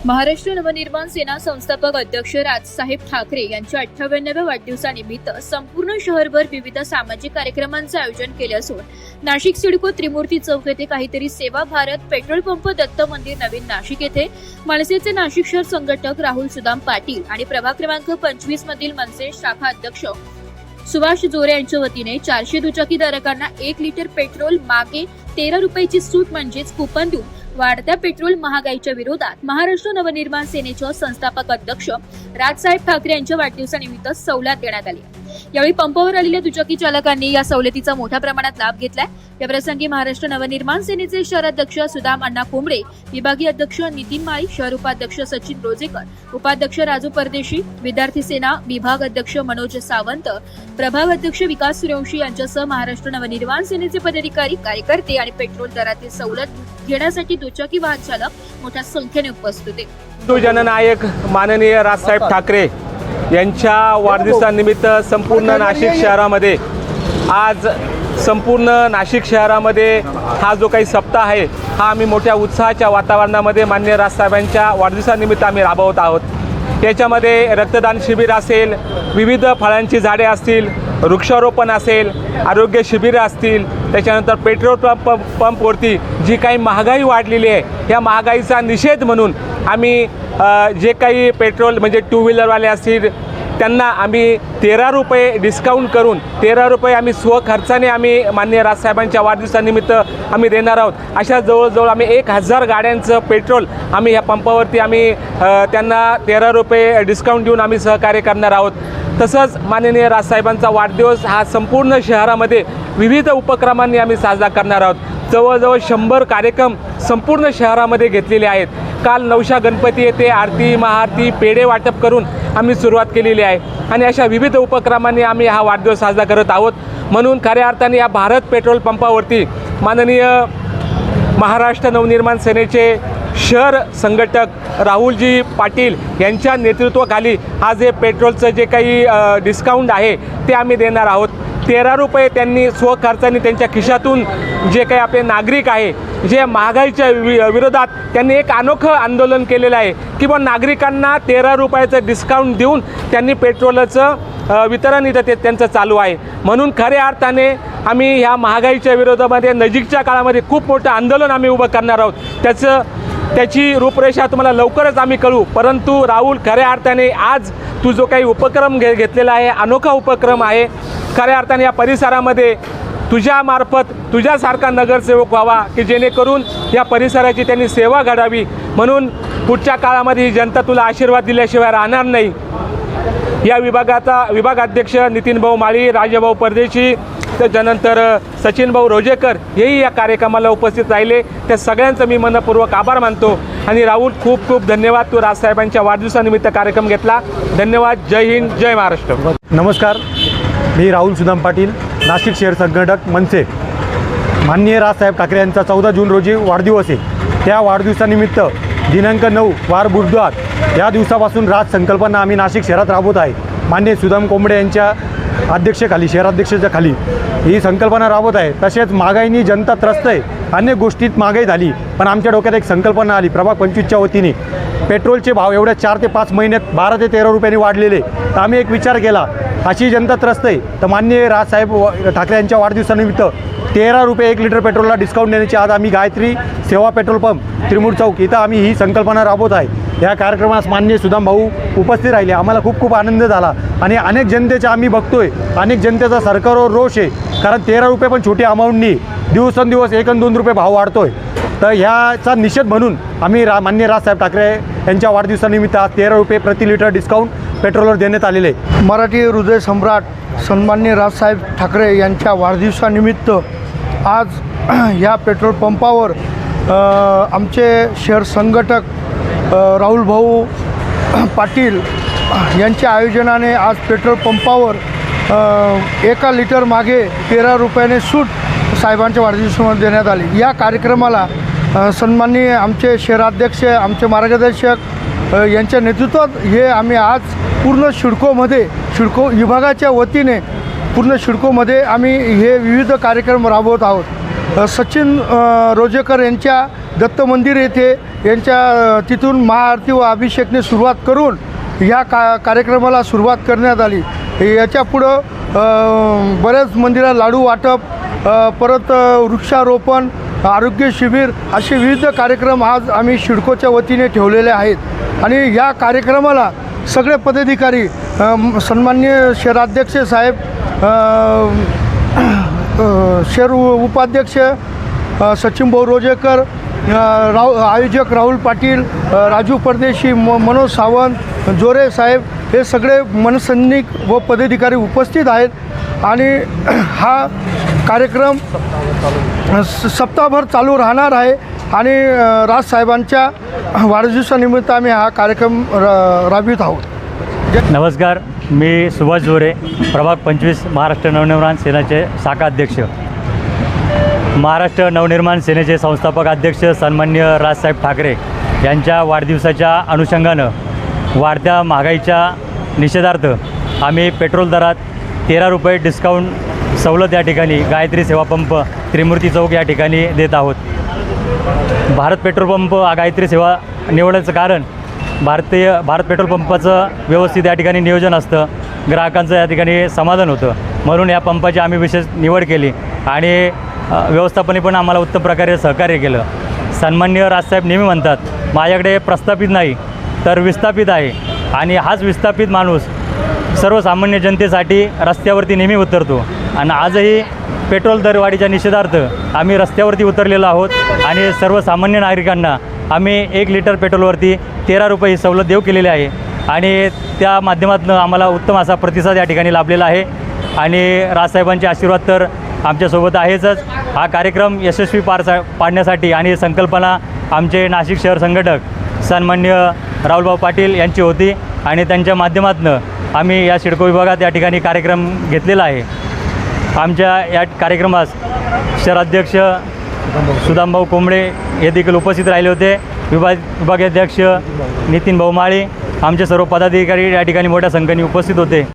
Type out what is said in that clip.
महाराष्ट्र नवनिर्माण सेना संस्थापक अध्यक्ष राजसाहेब ठाकरे यांच्या 58व्या वाढदिवसानिमित्त संपूर्ण शहरभर विविध सामाजिक कार्यक्रमांचे आयोजन केले असून नाशिक सिडको त्रिमूर्ती चौक येथे काहीतरी सेवा भारत पेट्रोल पंप दत्त मंदिर नवीन नाशिक येथे मनसेचे नाशिक शहर संघटक राहुल सुदाम पाटील आणि प्रभाग क्रमांक 25 मधील मनसे शाखा अध्यक्ष सुभाष जोरे यांच्या वतीने 400 दुचाकीधारकांना 1 लिटर पेट्रोल मागे 13 रुपयाची सूट म्हणजेच कुपन देऊन वाढत्या पेट्रोल महागाईच्या विरोधात महाराष्ट्र नवनिर्माण सेनेचे संस्थापक अध्यक्ष राजसाहेब ठाकरे यांच्या वाढदिवसानिमित्त सवलत देण्यात आली। यावेळी पंपावर आलेल्या दुचाकी चालकांनी या सवलतीचा मोठ्या प्रमाणात लाभ घेतलाय। या प्रसंगी महाराष्ट्र नवनिर्माण सेनेचे शहराध्यक्ष सुदाम अण्णा कोंबडे, विभागीय अध्यक्ष नितीन माळी, शहर उपाध्यक्ष सचिन रोजेकर, उपाध्यक्ष राजू परदेशी, विद्यार्थी सेना विभाग अध्यक्ष मनोज सावंत, प्रभाग अध्यक्ष विकास सूर्यवंशी यांच्यासह महाराष्ट्र नवनिर्माण सेनेचे पदाधिकारी, कार्यकर्ते आणि पेट्रोल दरातील सवलत घेण्यासाठी दुचाकी वाहन चालक मोठ्या संख्येने उपस्थित होते। हिंदू जननायक माननीय राजसाहेब ठाकरे यांच्या वाढदिवसानिमित्त संपूर्ण नाशिक शहरामध्ये आज संपूर्ण नाशिक शहरामध्ये हा जो काही सप्ताह आहे हा आम्ही मोठ्या उत्साहाच्या वातावरणामध्ये माननीय राजसाहेबांच्या वाढदिवसानिमित्त आम्ही राबवत आहोत। याच्यामध्ये रक्तदान शिबिर असेल, विविध फळांची झाडे असतील, वृक्षारोपण असेल, आरोग्य शिबिरं असतील, त्याच्यानंतर पेट्रोल पंपवरती जी काही महागाई वाढलेली आहे या महागाईचा निषेध म्हणून आम्ही जे काही पेट्रोल म्हणजे टू व्हीलरवाले असतील त्यांना आम्ही 13 रुपये डिस्काउंट करून 13 रुपये आम्ही स्वखर्चाने आम्ही माननीय राजसाहेबांच्या वाढदिवसानिमित्त आम्ही देणार आहोत। अशा जवळजवळ आम्ही 1000 गाड्यांचं पेट्रोल आम्ही या पंपावरती आम्ही त्यांना 13 रुपये डिस्काउंट देऊन आम्ही सहकार्य करणार आहोत। तसंच माननीय राजसाहेबांचा वाढदिवस हा संपूर्ण शहरामध्ये विविध उपक्रमांनी आम्ही साजरा करणार आहोत। जवळजवळ 100 कार्यक्रम संपूर्ण शहरामध्ये घेतलेले आहेत। काल नवशा गणपती येथे आरती, महाआरती, पेढे वाटप करून आम्ही सुरुवात केलेली आहे आणि अशा विविध उपक्रमांनी आम्ही हा वाढदिवस साजरा करत आहोत। म्हणून खऱ्या अर्थाने या भारत पेट्रोल पंपावरती माननीय महाराष्ट्र नवनिर्माण सेनेचे शहर संघटक राहुलजी पाटील यांच्या नेतृत्वाखाली आज हे पेट्रोलचं जे काही डिस्काउंट आहे ते आम्ही देणार आहोत। 13 रुपये त्यांनी स्वखर्चाने त्यांच्या खिशातून जे काही आपले नागरिक आहे जे महागाईच्या विरोधात त्यांनी एक अनोखं आंदोलन केलेलं आहे की बा नागरिकांना 13 रुपयाचं डिस्काउंट देऊन त्यांनी पेट्रोलचं वितरण इथं त्यांचं चालू आहे। म्हणून खऱ्या अर्थाने आम्ही ह्या महागाईच्या विरोधामध्ये नजीकच्या काळामध्ये खूप मोठं आंदोलन आम्ही उभं करणार आहोत। त्याची रूपरेषा तुम्हाला लवकरच आम्ही कळू। परंतु राहुल, खऱ्या अर्थाने आज तू जो काही उपक्रम घेतलेला आहे अनोखा उपक्रम आहे। खऱ्या अर्थाने या परिसरामध्ये तुझ्यामार्फत तुझ्यासारखा नगरसेवक व्हावा की जेणेकरून या परिसराची त्यांनी सेवा घडावी। म्हणून पुढच्या काळामध्ये ही जनता तुला आशीर्वाद दिल्याशिवाय राहणार नाही। या विभागाचा विभागाध्यक्ष नितीन भाऊ माळी, राजाभाऊ परदेशी, त्याच्यानंतर सचिन भाऊ रोजेकर हेही या कार्यक्रमाला उपस्थित राहिले। त्या सगळ्यांचं मी मनपूर्वक आभार मानतो आणि राहुल खूप खूप धन्यवाद, तू राजसाहेबांच्या वाढदिवसानिमित्त कार्यक्रम घेतला। धन्यवाद। जय हिंद, जय महाराष्ट्र। नमस्कार, मी राहुल सुदाम पाटील, नाशिक शहर संघटक मनसे। माननीय राजसाहेब ठाकरे यांचा 14 जून रोजी वाढदिवस आहे। त्या वाढदिवसानिमित्त दिनांक 9 वार बुधवार या दिवसापासून राज संकल्पना आम्ही नाशिक शहरात राबवत आहे। माननीय सुदाम कोंबडे यांच्या अध्यक्षेखाली, शहराध्यक्षाच्या खाली ही संकल्पना राबवत आहे। तसेच महागाईनी जनता त्रस्त आहे, अनेक गोष्टीत महागाई झाली, पण आमच्या डोक्यात एक संकल्पना आली प्रभाग 25च्या वतीने पेट्रोलचे भाव एवढ्या 4 ते 5 महिन्यात 12 ते 13 रुपयांनी वाढलेले। तर आम्ही एक विचार केला, अशी जनता त्रस्त आहे तर माननीय राजसाहेब ठाकरे यांच्या वाढदिवसानिमित्त 13 रुपये 1 लिटर पेट्रोलला डिस्काउंट देण्याची आज आम्ही गायत्री सेवा पेट्रोल पंप त्रिमूर्ती चौक इथं आम्ही ही संकल्पना राबवत आहे। या कार्यक्रमास माननीय सुदाम भाऊ उपस्थित राहिले, आम्हाला खूप खूप आनंद झाला आणि अनेक जनतेचा आम्ही बघतोय, अनेक जनतेचा सरकारवर रोष आहे, कारण 13 रुपये पण छोटी अमाऊंट नाही, दिवसेंदिवस 1 आणि 2 रुपये भाव वाढतोय। तर ह्याचा निषेध म्हणून आम्ही माननीय राजसाहेब ठाकरे यांच्या वाढदिवसानिमित्त आज 13 रुपये प्रति लिटर डिस्काउंट पेट्रोलवर देण्यात आलेले आहे। मराठी हृदय सम्राट सन्माननीय राजसाहेब ठाकरे यांच्या वाढदिवसानिमित्त आज ह्या पेट्रोल पंपावर आमचे शहर संघटक राहुल भाऊ पाटील यांच्या आयोजनाने आज पेट्रोल पंपावर 1 लिटर मागे 13 रुपयाने सूट साहेबांच्या वाढदिवसामध्ये देण्यात आली। या कार्यक्रमाला सन्माननीय आमचे शहराध्यक्ष, आमचे मार्गदर्शक यांच्या नेतृत्वात हे आम्ही आज पूर्ण सिडको विभागाच्या वतीने पूर्ण सिडकोमध्ये आम्ही हे विविध कार्यक्रम राबवत आहोत। सचिन रोजेकर यांच्या दत्त मंदिर येथे यांच्या तिथून महाआरती व अभिषेकने सुरुवात करून ह्या कार्यक्रमाला सुरुवात करण्यात आली. याच्या पुढं बऱ्याच मंदिरात लाडू वाटप, परत वृक्षारोपण, आरोग्य शिबिर असे विविध कार्यक्रम आज आम्ही सिडकोच्या वतीने ठेवलेले आहेत. आणि या कार्यक्रमाला सगळे पदाधिकारी, सन्माननीय शहराध्यक्ष साहेब, शहर उपाध्यक्ष सचिन भाऊ रोजेकर, आयोजक राहुल पाटील, राजू परदेशी, मनोज सावंत, जोरे साहेब हे सगळे मनसैनिक व पदाधिकारी उपस्थित आहेत. आणि हा कार्यक्रम सप्ताहभर चालू राहणार आहे. आणि राजसाहेबांच्या वाढदिवसानिमित्त आम्ही हा कार्यक्रम राबवित आहोत. नमस्कार, मी सुभाष जोरे, प्रभाग 25 महाराष्ट्र नवनिर्माण सेनेचे शाखा अध्यक्ष. महाराष्ट्र नवनिर्माण सेनेचे संस्थापक अध्यक्ष सन्माननीय राजसाहेब ठाकरे यांच्या वाढदिवसाच्या अनुषंगानं वाढत्या महागाईच्या निषेधार्थ आम्ही पेट्रोल दरात 13 रुपये डिस्काउंट सवलत या ठिकाणी गायत्री सेवा पंप त्रिमूर्ती चौक या ठिकाणी देत आहोत. भारत पेट्रोल पंप गायत्री सेवा निवडण्याचं कारण भारत पेट्रोल पंपाचं व्यवस्थित या ठिकाणी नियोजन असतं, ग्राहकांचं या ठिकाणी समाधान होतं, म्हणून या पंपाची आम्ही विशेष निवड केली आणि व्यवस्थापनाने पण आम्हाला उत्तम प्रकारे सहकार्य केलं. सन्माननीय राजसाहेब नेहमी म्हणतात, माझ्याकडे प्रस्थापित नाही तर विस्थापित आहे, आणि हाच विस्थापित माणूस सर्वसामान्य जनतेसाठी रस्त्यावरती नेहमी उतरतो. आणि आजही पेट्रोल दरवाढीच्या निषेधार्थ आम्ही रस्त्यावरती उतरलेलो आहोत आणि सर्वसामान्य नागरिकांना आम्ही 1 लिटर पेट्रोलवरती 13 रुपये ही सवलत देऊ केलेली आहे. आणि त्या माध्यमातून आम्हाला उत्तम असा प्रतिसाद या ठिकाणी लाभलेला आहे. आणि राजसाहेबांचे आशीर्वाद तर आमच्यासोबत आहेच. हा कार्यक्रम यशस्वी पाडण्यासाठी आणि संकल्पना आमचे नाशिक शहर संघटक सन्माननीय राहुलभाऊ पाटील यांची होती आणि त्यांच्या माध्यमातून आम्ही या सिडको विभागात या ठिकाणी कार्यक्रम घेतलेला आहे. आमच्या या कार्यक्रमास शहराध्यक्ष सुदामभाऊ कोंबडे हे देखील उपस्थित राहिले होते. विभागाध्यक्ष नितीन भाऊ माळी, आमचे सर्व पदाधिकारी या ठिकाणी मोठ्या संख्येने उपस्थित होते.